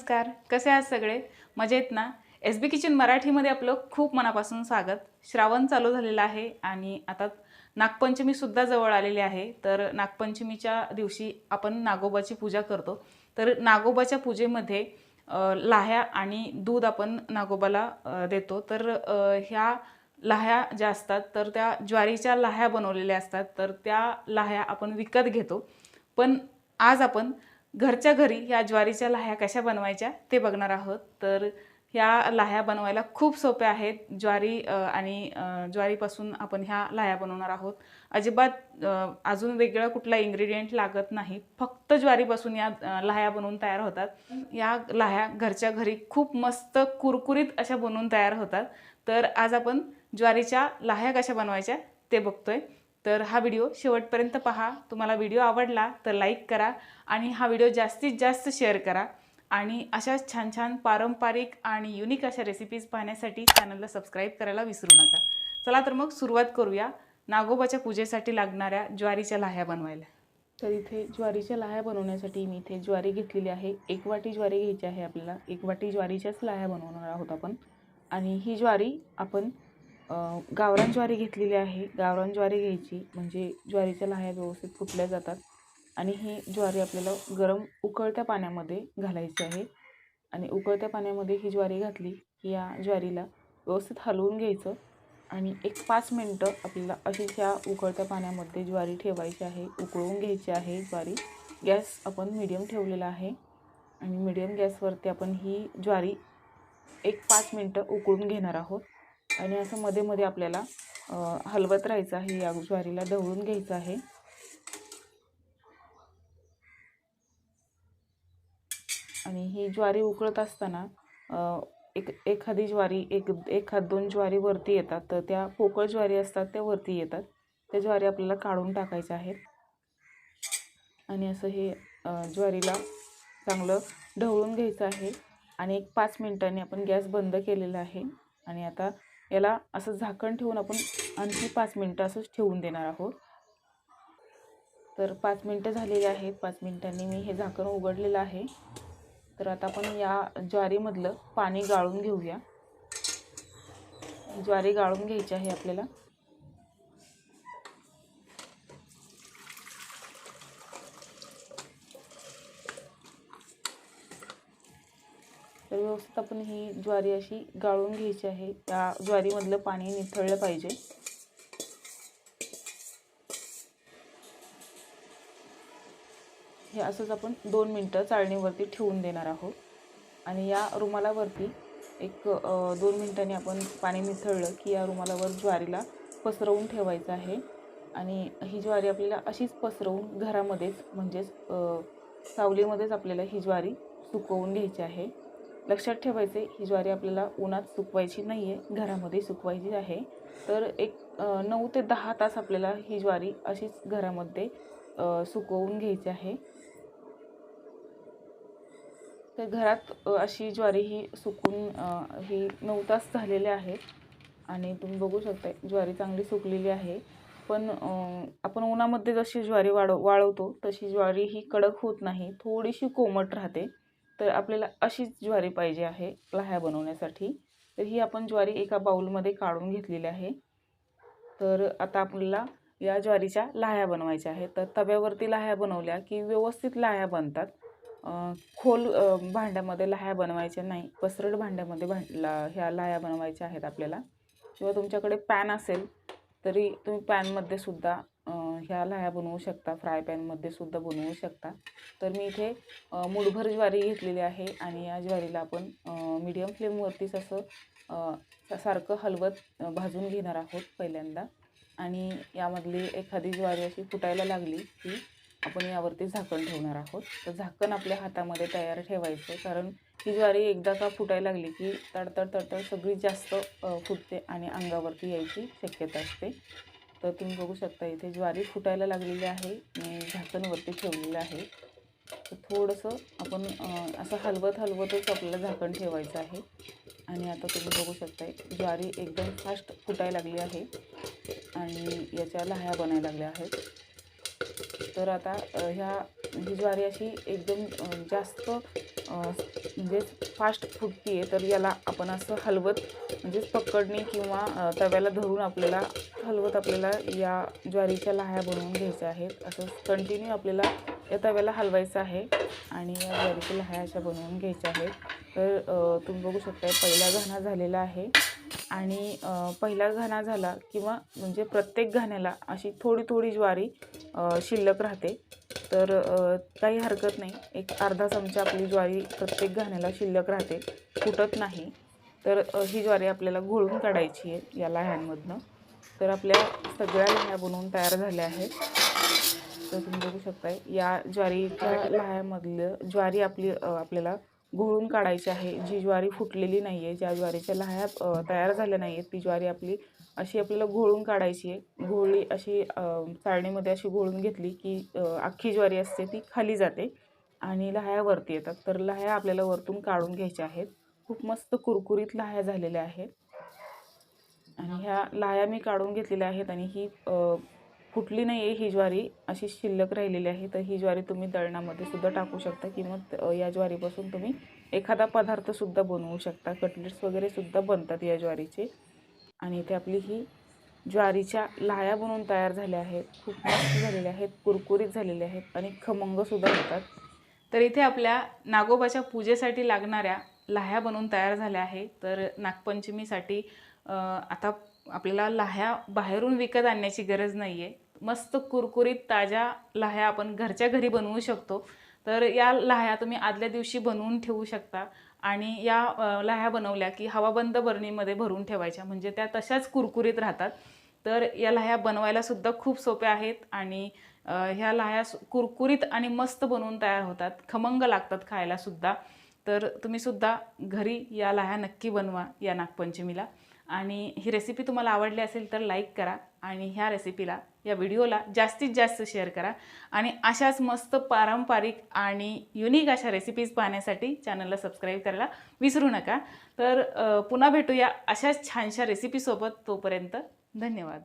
नमस्कार, कसे आहात सगळे? मजेत ना? SB किचन मराठीमध्ये आपलं खूप मनापासून स्वागत. श्रावण चालू झालेला आहे आणि आता नागपंचमी सुद्धा जवळ आलेली आहे. तर नागपंचमीच्या दिवशी आपण नागोबाची पूजा करतो. तर नागोबाच्या पूजेमध्ये लाह्या आणि दूध आपण नागोबाला देतो. तर ह्या लाह्या ज्या असतात तर त्या ज्वारीच्या लाह्या बनवलेल्या असतात. तर त्या लाह्या आपण विकत घेतो. पण आज आपण घरच्या घरी ह्या ज्वारीच्या लाह्या कशा बनवायच्या ते बघणार आहोत. तर ह्या लाह्या बनवायला खूप सोप्या आहेत. ज्वारीपासून आपण ह्या लाह्या बनवणार आहोत. अजिबात अजून वेगळा कुठला इन्ग्रेडियंट लागत नाही. फक्त ज्वारीपासून या लाह्या बनवून तयार होतात. या लाह्या घरच्या घरी खूप मस्त कुरकुरीत अशा बनवून तयार होतात. तर आज आपण ज्वारीच्या लाह्या कशा बनवायच्या ते बघतोय. तर हा व्हिडिओ शेवटपर्यंत पहा. तुम्हाला व्हिडिओ आवडला तर लाईक करा आणि हा व्हिडिओ जास्तीत जास्त शेअर करा. आणि अशाच छान छान पारंपरिक आणि युनिक अशा रेसिपीज पाहण्यासाठी चॅनलला सबस्क्राईब करायला विसरू नका. चला तर मग सुरुवात करूया नागोबाच्या पूजेसाठी लागणाऱ्या ज्वारीच्या लाह्या बनवायला. तर इथे ज्वारीच्या लाह्या बनवण्यासाठी मी इथे ज्वारी घेतलेली आहे. 1 वाटी ज्वारी घ्यायची आहे आपल्याला. 1 वाटी ज्वारीच्याच लाह्या बनवणार आहोत आपण. आणि ही ज्वारी आपण गावरान ज्वारी घेतलेली आहे. गावरान ज्वारी घ्यायची म्हणजे ज्वारीच्या लाह्या व्यवस्थित फुटल्या जातात. आणि ही ज्वारी आपल्याला गरम उकळत्या पाण्यामध्ये घालायची आहे. आणि उकळत्या पाण्यामध्ये ही ज्वारी घातली की या ज्वारीला व्यवस्थित हलवून घ्यायचं आणि एक 5 मिनटं आपल्याला अशीच ह्या उकळत्या पाण्यामध्ये ज्वारी ठेवायची आहे. उकळून घ्यायची आहे ज्वारी. गॅस आपण मीडियम ठेवलेला आहे आणि मीडियम गॅसवरती आपण ही ज्वारी एक 5 मिनटं उकळून घेणार आहोत. आणि असं मध्ये मध्ये आपल्याला हलवत राहायचं आहे. या ज्वारीला ढवळून घ्यायचं आहे. आणि ही ज्वारी उकळत असताना एखादी ज्वारी एखाद 2 ज्वारी वरती येतात. तर त्या पोकळ ज्वारी असतात त्या वरती येतात. त्या ज्वारी आपल्याला काढून टाकायच्या आहेत. आणि असं हे ज्वारीला चांगलं ढवळून घ्यायचं आहे. आणि एक 5 मिनिटांनी आपण गॅस बंद केलेला आहे. आणि आता याला असं झाकण ठेवून आपण आणखी 5 मिनटं असंच ठेवून देणार आहोत. तर 5 मिनटं झालेली आहेत. 5 मिनिटांनी मी हे झाकण उघडलेलं आहे. तर आता आपण या ज्वारीमधलं पाणी गाळून घेऊया. ज्वारी गाळून घ्यायची आहे आपल्याला. तर व्यवस्थित आपण ही ज्वारी अशी गाळून घ्यायची आहे. या ज्वारीमधलं पाणी निथळलं पाहिजे. हे असंच आपण 2 मिनटं चाळणीवरती ठेवून देणार आहोत. आणि या रुमालावरती एक 2 मिनिटांनी आपण पाणी निथळलं की या रुमालावर ज्वारीला पसरवून ठेवायचं आहे. आणि ही ज्वारी आपल्याला अशीच पसरवून घरामध्येच म्हणजेच सावलीमध्येच आपल्याला ही ज्वारी सुकवून घ्यायची आहे. लक्षात ठेवायचे ही ज्वारी आपल्याला उन्हात सुकवायची नाही आहे, घरामध्ये सुकवायची आहे. तर एक 9 ते 10 तास आपल्याला ही ज्वारी अशीच घरामध्ये सुकवून घ्यायची आहे. तर घरात अशी ज्वारी ही सुकून ही 9 तास झालेले आहेत. आणि तुम्ही बघू शकता ज्वारी चांगली सुकलेली आहे. पण आपण उन्हामध्ये जशी ज्वारी वाळवतो तशी ज्वारी ही कडक होत नाही, थोडीशी कोमट राहते. तर आपल्याला अशीच ज्वारी पाहिजे आहे लाह्या बनवण्यासाठी. तर ही आपण ज्वारी एका बाउलमध्ये काढून घेतलेली आहे. तर आता आपल्याला या ज्वारीच्या लाह्या बनवायच्या आहेत. तर तव्यावरती लाह्या बनवल्या की व्यवस्थित लाह्या बनतात. खोल भांड्यामध्ये लाह्या बनवायच्या नाही, पसरट भांड्यामध्ये ह्या लाह्या बनवायच्या आहेत आपल्याला. किंवा तुमच्याकडे पॅन असेल तरी तुम्ही पॅनमध्ये सुद्धा ह्या लाह्या बनवू शकता. फ्राय पॅनमध्ये सुद्धा बनवू शकता. तर मी इथे मूठभर ज्वारी घेतलेली आहे. आणि या ज्वारीला आपण मीडियम फ्लेमवरतीच असं सारखं हलवत भाजून घेणार आहोत पहिल्यांदा. आणि यामधली एखादी ज्वारी अशी फुटायला लागली की आपण यावरती झाकण ठेवणार आहोत. तर झाकण आपल्या हातामध्ये तयार ठेवायचं, कारण ही ज्वारी एकदा का फुटायला लागली की तडतड तडतड सगळी जास्त फुटते आणि अंगावरती यायची शक्यता असते. तर तुम्ही बघू शकता इथे ज्वारी फुटायला लागलेली आहे. मी झाकण वरती ठेवलेलं आहे. तर थोडंसं आपण असं हलवतच आपल्याला झाकण ठेवायचं आहे. आणि आता तुम्ही बघू शकता ज्वारी एकदम फास्ट फुटायला लागली आहे आणि याच्या लाह्या बनायला लागल्या आहेत. तर आता ही ज्वारी अशी एकदम जास्त म्हणजे फास्ट फुटती आहे, तर याला आपण असं हलवत म्हणजेच पकडणी किंवा तव्याला धरून आपल्याला हलवत आपल्याला या ज्वारीच्या लाह्या बनवून घ्यायच्या आहेत. असं कंटिन्यू आपल्याला या तव्याला हलवायचं आहे आणि या ज्वारीच्या लाह्या अशा बनवून घ्यायच्या आहेत. तर तुम्ही बघू शकता पहिला घाणा झालेला आहे आणि पहिला घाणा झाला किंवा म्हणजे प्रत्येक घाण्याला अशी थोडी थोडी ज्वारी शिल्लक राहते. तर काही हरकत नाही, एक अर्धा चमचा आपली ज्वारी प्रत्येक घाण्याला शिल्लक राहते, फुटत नाही. तर ही ज्वारी आपल्याला घोळून काढायची आहे या लाह्यांमधनं. तर आपल्या सगळ्या लाह्या बनवून तयार झाल्या आहेत. तर तुम्ही बघू शकता या ज्वारीच्या लाह्यामधलं ज्वारी आपली आपल्याला घोळून काढायची आहे. जी ज्वारी फुटलेली नाही आहे, ज्या ज्वारीच्या लाह्या तयार झाल्या नाही आहेत, ती ज्वारी आपली अशी आपल्याला घोळून काढायची आहे. घोळली अशी चाळणीमध्ये अशी घोळून घेतली की अख्खी ज्वारी असते ती खाली जाते आणि लाह्या वरती येतात. तर लाह्या आपल्याला वरतून काढून घ्यायच्या आहेत. खूप मस्त कुरकुरीत लाह्या झालेल्या आहेत आणि ह्या लाह्या मी काढून घेतलेल्या आहेत आणि ही फुटली नाही आहे, ही ज्वारी अशी शिल्लक राहिलेली आहे. तर ही ज्वारी तुम्ही दळणामध्ये सुद्धा टाकू शकता किंवा या ज्वारीपासून तुम्ही एखादा पदार्थसुद्धा बनवू शकता. कटलेट्स वगैरे सुद्धा बनतात या ज्वारीचे. आणि इथे आपली ही ज्वारीच्या लाह्या बनवून तयार झाल्या आहेत. खूप मस्त झालेल्या आहेत, कुरकुरीत झालेल्या आहेत आणि खमंगसुद्धा होतात. तर इथे आपल्या नागोबाच्या पूजेसाठी लागणाऱ्या लाह्या बनवून तयार झाल्या आहेत. तर नागपंचमीसाठी आता आपल्याला लाह्या बाहेरून विकत आणण्याची गरज नाही आहे. मस्त कुरकुरीत ताज्या लाह्या आपण घरच्या घरी बनवू शकतो. तर या लाह्या तुम्ही आदल्या दिवशी बनवून ठेवू शकता आणि या लाह्या बनवल्या की हवाबंद बरणीमध्ये भरून ठेवायच्या, म्हणजे त्या तशाच कुरकुरीत राहतात. तर या लाह्या बनवायला सुद्धा खूप सोप्या आहेत आणि ह्या लाह्या कुरकुरीत आणि मस्त बनवून तयार होतात, खमंग लागतात खायला सुद्धा. तर तुम्ही सुद्धा घरी या लाह्या नक्की बनवा या नागपंचमीला. आणि ही रेसिपी तुम्हाला आवडली असेल तर लाईक करा आणि ह्या रेसिपीला या व्हिडिओला जास्तीत जास्त शेअर करा आणि अशाच मस्त पारंपरिक आणि युनिक अशा रेसिपीज पाहण्यासाठी चॅनलला सबस्क्राईब करायला विसरू नका. तर पुन्हा भेटूया अशाच छानशा रेसिपीसोबत. तोपर्यंत धन्यवाद.